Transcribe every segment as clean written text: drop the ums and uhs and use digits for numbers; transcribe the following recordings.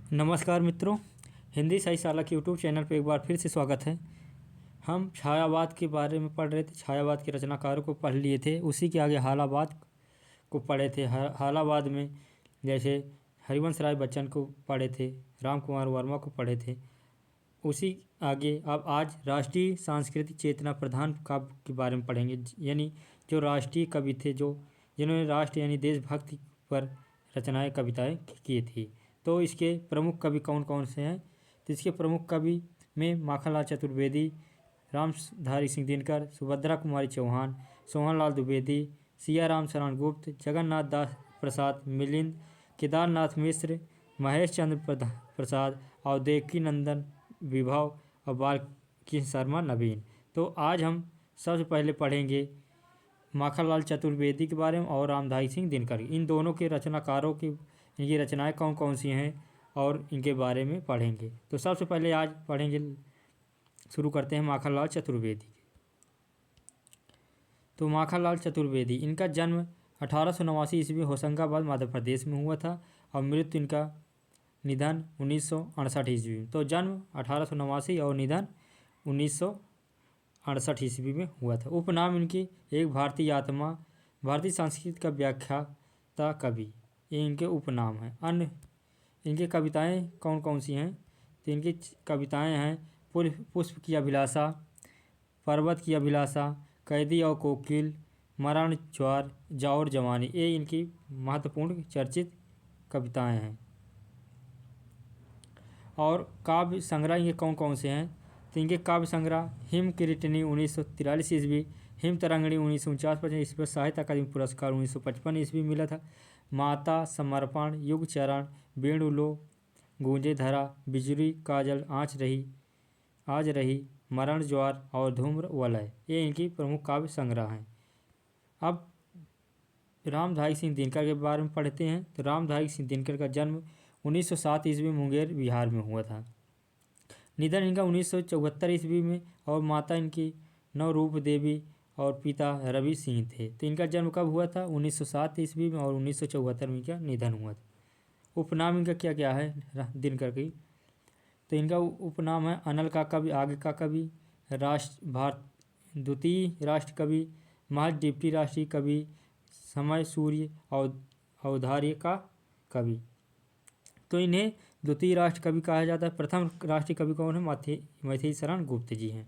नमस्कार मित्रों, हिंदी साहित्यशाला के यूट्यूब चैनल पर एक बार फिर से स्वागत है। हम छायावाद के बारे में पढ़ रहे थे, छायावाद के रचनाकारों को पढ़ लिए थे। उसी के आगे हालावाद को पढ़े थे। हालावाद में जैसे हरिवंश राय बच्चन को पढ़े थे, राम कुमार वर्मा को पढ़े थे। उसी आगे अब आज राष्ट्रीय सांस्कृतिक चेतना प्रधान काव्य के बारे में पढ़ेंगे, यानी जो राष्ट्रीय कवि थे, जिन्होंने राष्ट्र यानी देशभक्ति पर रचनाएं कविताएं की थी। तो इसके प्रमुख कवि कौन कौन से हैं? तो इसके प्रमुख कवि में माखनलाल चतुर्वेदी, रामधारी सिंह दिनकर, सुभद्रा कुमारी चौहान, सोहनलाल द्विवेदी, सियाराम शरण गुप्त, जगन्नाथ दास प्रसाद मिलिंद, केदारनाथ मिश्र, महेश चंद्र प्रसाद और देवकी नंदन विभव और बालकृष्ण शर्मा नवीन। तो आज हम सबसे पहले पढ़ेंगे माखनलाल चतुर्वेदी के बारे में और रामधारी सिंह दिनकर। इन दोनों के रचनाकारों की इनकी रचनाएं कौन कौन सी हैं और इनके बारे में पढ़ेंगे। तो सबसे पहले आज पढ़ेंगे, शुरू करते हैं माखनलाल चतुर्वेदी। तो माखनलाल चतुर्वेदी, इनका जन्म 1889 ईस्वी होशंगाबाद मध्य प्रदेश में हुआ था और मृत्यु इनका निधन 1968 ईस्वी में। तो जन्म 1889 और निधन 1968 ईस्वी में हुआ था। उपनाम इनकी एक भारतीय आत्मा, भारतीय संस्कृति का व्याख्याता कवि, ये इनके उपनाम हैं। अन्य इनकी कविताएं कौन कौन सी हैं? तो इनकी कविताएं हैं पुष्प की अभिलाषा, पर्वत की अभिलाषा, कैदी और कोकिल, मरण, ज्वार, जाओर जवानी, ये इनकी महत्वपूर्ण चर्चित कविताएं हैं। और काव्य संग्रह इनके कौन कौन से हैं? तो इनके काव्य संग्रह हिम किरीटिनी 1943 ईस्वी, हिम तरंगिणी 1949 ईस्वी पर साहित्य अकादमी पुरस्कार 1955 ईस्वी मिला था। माता, समर्पण, युग चरण, वेणुलो, गूंजे धरा, बिजली काजल, आज रही, मरण, ज्वार और धूम्र वलय, ये इनकी प्रमुख काव्य संग्रह हैं। अब रामधारी सिंह दिनकर के बारे में पढ़ते हैं। तो रामधारी सिंह दिनकर का जन्म 1907 ईस्वी मुंगेर बिहार में हुआ था। निधन इनका 1974 ईस्वी में और माता इनकी नवरूप देवी और पिता रवि सिंह थे। तो इनका जन्म कब हुआ था? 1907 ईस्वी में और 1974 में इनका निधन हुआ था। उपनाम इनका क्या क्या है दिनकर की? तो इनका उपनाम है अनल का कवि, आगे का कवि, द्वितीय राष्ट्र कवि, महज डिप्टी राष्ट्रीय कवि, समय सूर्य और औदार्य का कवि। तो इन्हें द्वितीय राष्ट्र कवि कहा जाता है। प्रथम राष्ट्रीय कवि कौन है? मैथिली शरण गुप्त जी हैं।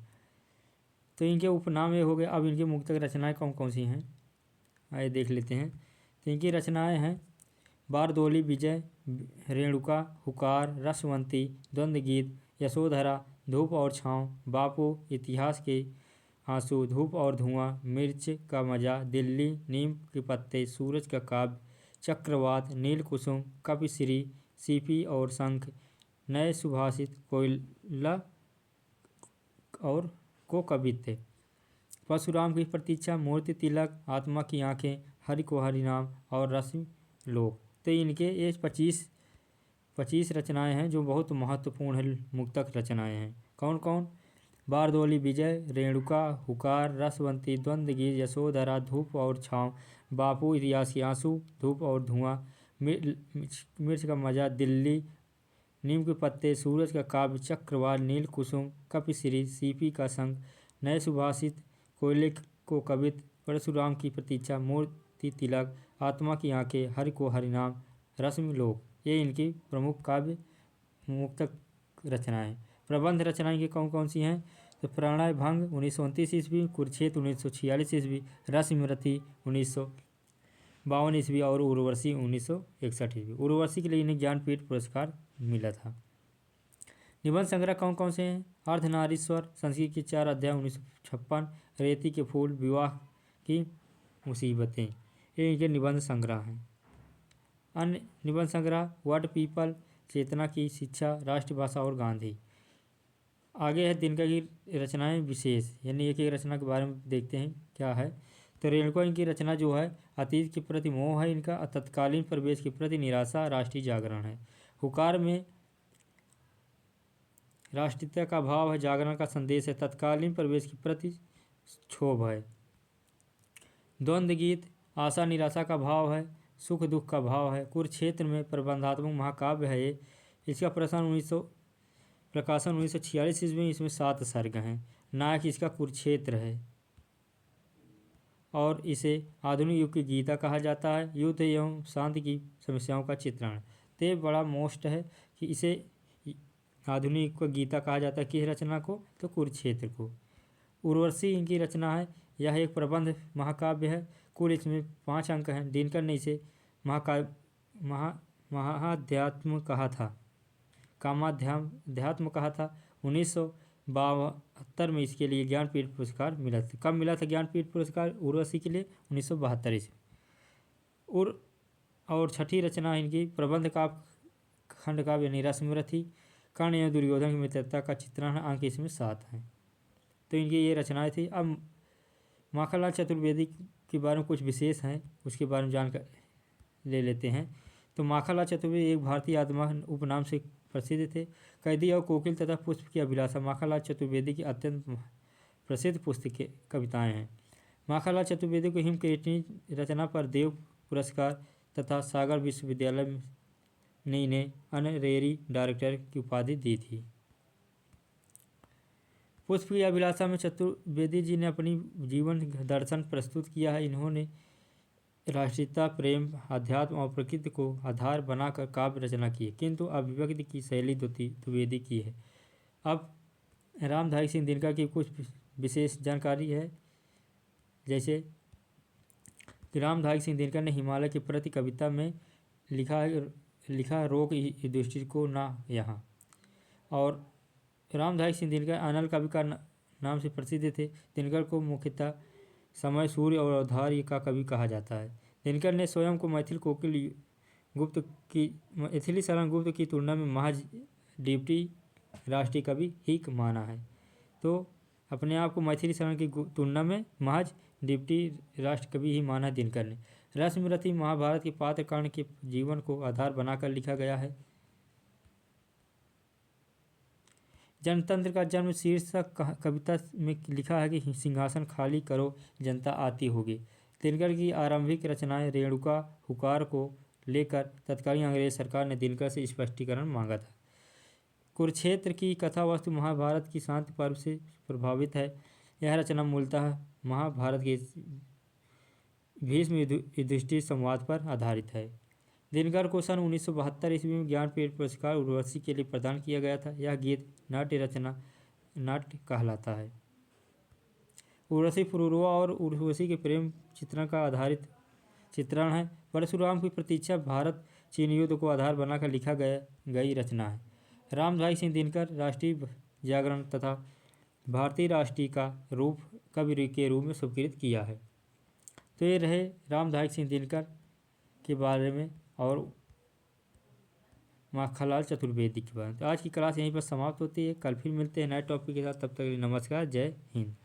तो इनके उपनाम ये हो गए। अब इनकी मुक्तक रचनाएं कौन कौन सी हैं आइए देख लेते हैं। तो इनकी रचनाएं हैं बारदोली विजय, रेणुका, हुकार, रसवंती, द्वंद्व गीत, यशोधरा, धूप और छाँव, बापू, इतिहास के आंसू, धूप और धुआं, मिर्च का मजा, दिल्ली, नीम के पत्ते, सूरज का काव्य, चक्रवात, नील कुसुम, कपिश्री, सीपी और शंख, नए सुभाषित, कोयला और को कवित्व, परशुराम की प्रतीक्षा, मूर्ति तिलक, आत्मा की आंखें, हरि को हरि नाम और रश्मि लोक। तो इनके ये 25 रचनाएं हैं जो बहुत महत्वपूर्ण है, मुक्तक रचनाएं हैं। कौन कौन? बारदोली विजय, रेणुका, हुकार, रसवंती, द्वंद्व गीत, यशोधरा, धूप और छाँव, बापू, इतिहास के आंसू, धूप और धुआं, मिर्च का मजा, दिल्ली, नीम के पत्ते, सूरज का काव्य, चक्रवात, नील कुसुम, कपिश्री, सीपी का संग, नए सुभाषित, कोयले को कवित्व, परशुराम की प्रतीक्षा, मूर्ति तिलक, आत्मा की आंखें, हरि को हरिनाम, रश्मि लोक, ये इनकी प्रमुख काव्य मुक्तक रचनाएं। प्रबंध रचनाएं की कौन कौन सी हैं? तो प्रणय भंग 1929 ईस्वी, कुरुक्षेत्र 1946 ईस्वी, रसमरती 1952 ईस्वी और उर्वशी 1961 ईस्वी। उर्वशी के लिए इन्हें ज्ञानपीठ पुरस्कार मिला था। निबंध संग्रह कौन कौन से हैं? अर्धनारीश्वर, संस्कृत के 4 अध्याय 1956, रेती के फूल, विवाह की मुसीबतें, ये इनके निबंध संग्रह हैं। अन्य निबंध संग्रह व्हाट पीपल, चेतना की शिक्षा, राष्ट्रभाषा और गांधी। आगे है दिनकर की रचनाएं विशेष, यानी एक एक रचना के बारे में देखते हैं क्या है। तो रेणुका इनकी रचना जो है अतीत के प्रति मोह है इनका, तत्कालीन परिवेश के प्रति निराशा, राष्ट्रीय जागरण है। हुकार में राष्ट्रीयता का भाव है, जागरण का संदेश है, तत्कालीन परिवेश के प्रति क्षोभ है। द्वंद्व गीत आशा निराशा का भाव है, सुख दुख का भाव है। कुरुक्षेत्र में प्रबंधात्मक महाकाव्य है ये, इसका प्रकाशन 1946 ईस्वी में। इसमें 7 सर्ग हैं। नायक इसका कुरुक्षेत्र है और इसे आधुनिक युग की गीता कहा जाता है। युद्ध एवं शांति की समस्याओं का चित्रण। तो ये बड़ा मोस्ट है कि इसे आधुनिक युग की गीता कहा जाता है। किस रचना को? तो कुरुक्षेत्र को। उर्वशी इनकी रचना है। यह एक प्रबंध महाकाव्य है। कुल इसमें 5 अंक हैं। दिनकर ने इसे महाध्यात्म कहा था, कामाध्यात्म कहा था। 1972 में इसके लिए ज्ञानपीठ पुरस्कार मिला था। कब मिला था ज्ञानपीठ पुरस्कार उर्वशी के लिए? 1972 ईस्वी। और छठी रचना इनकी प्रबंध काव्य खंड काव्य यानी रसमरथी। कर्ण एवं दुर्योधन की मित्रता का चित्रण है। अंक इसमें 7 हैं। तो इनकी ये रचनाएं थी। अब माखनलाल चतुर्वेदी के बारे में कुछ विशेष हैं, उसके बारे में जानकारी ले लेते हैं। तो माखनलाल चतुर्वेदी एक भारतीय आत्मा उपनाम से प्रसिद्ध थे। कैदी और कोकिल तथा पुष्प की अभिलाषा माखनलाल चतुर्वेदी की अत्यंत प्रसिद्ध पुस्तकें कविताएं हैं। माखनलाल चतुर्वेदी को हिमकेतनी रचना पर देव पुरस्कार तथा सागर विश्वविद्यालय ने इन्हें ऑनरेरी डायरेक्टर की उपाधि दी थी। पुष्प की अभिलाषा में चतुर्वेदी जी ने अपनी जीवन दर्शन प्रस्तुत किया है। इन्होंने राष्ट्रीयता, प्रेम, अध्यात्म और प्रकृति को आधार बनाकर काव्य रचना की है, किंतु अभिव्यक्ति की शैली द्विवेदी की है। अब रामधारी सिंह दिनकर की कुछ विशेष जानकारी है। जैसे कि रामधारी सिंह दिनकर ने हिमालय के प्रति कविता में लिखा रोक युधिष्ठिर को ना यहाँ। और रामधारी सिंह दिनकर अनल कवि का नाम से प्रसिद्ध थे। दिनकर को मुख्यतः समय सूर्य और औदार्य का कवि कहा जाता है। दिनकर ने स्वयं को मैथिली शरण गुप्त की तुलना में महज डिप्टी राष्ट्रीय कवि ही माना है। तो अपने आप को मैथिली शरण की तुलना में महज डिप्टी राष्ट्र कवि ही माना है दिनकर ने। रसमरथी महाभारत के पात्र कर्ण के जीवन को आधार बनाकर लिखा गया है। जनतंत्र का जन्म शीर्षक कविता में लिखा है कि सिंहासन खाली करो जनता आती होगी। दिनकर की आरंभिक रचनाएं रेणुका हुकार को लेकर तत्कालीन अंग्रेज सरकार ने दिनकर से स्पष्टीकरण मांगा था। कुरुक्षेत्र की कथा वस्तु महाभारत की शांति पर्व से प्रभावित है। यह रचना मूलतः महाभारत के भीष्म युधिष्ठिर संवाद पर आधारित है। दिनकर को सन 1972 ईस्वी में ज्ञानपीठ पुरस्कार उर्वशी के लिए प्रदान किया गया था। यह गीत नाट्य कहलाता है। उर्वशी पुरूरवा और उर्वशी के प्रेम चित्रण का आधारित चित्रण है। परशुराम की प्रतीक्षा भारत चीन युद्ध को आधार बनाकर लिखा गई रचना है। रामधारी सिंह दिनकर राष्ट्रीय जागरण तथा भारतीय राष्ट्रीय का कवि के रूप में स्वीकृत किया है। तो ये रहे रामधारी सिंह दिनकर के बारे में और माखनलाल चतुर्वेदी के बारे में। तो आज की क्लास यहीं पर समाप्त होती है। कल फिर मिलते हैं नए टॉपिक के साथ। तब तक के लिए नमस्कार, जय हिंद।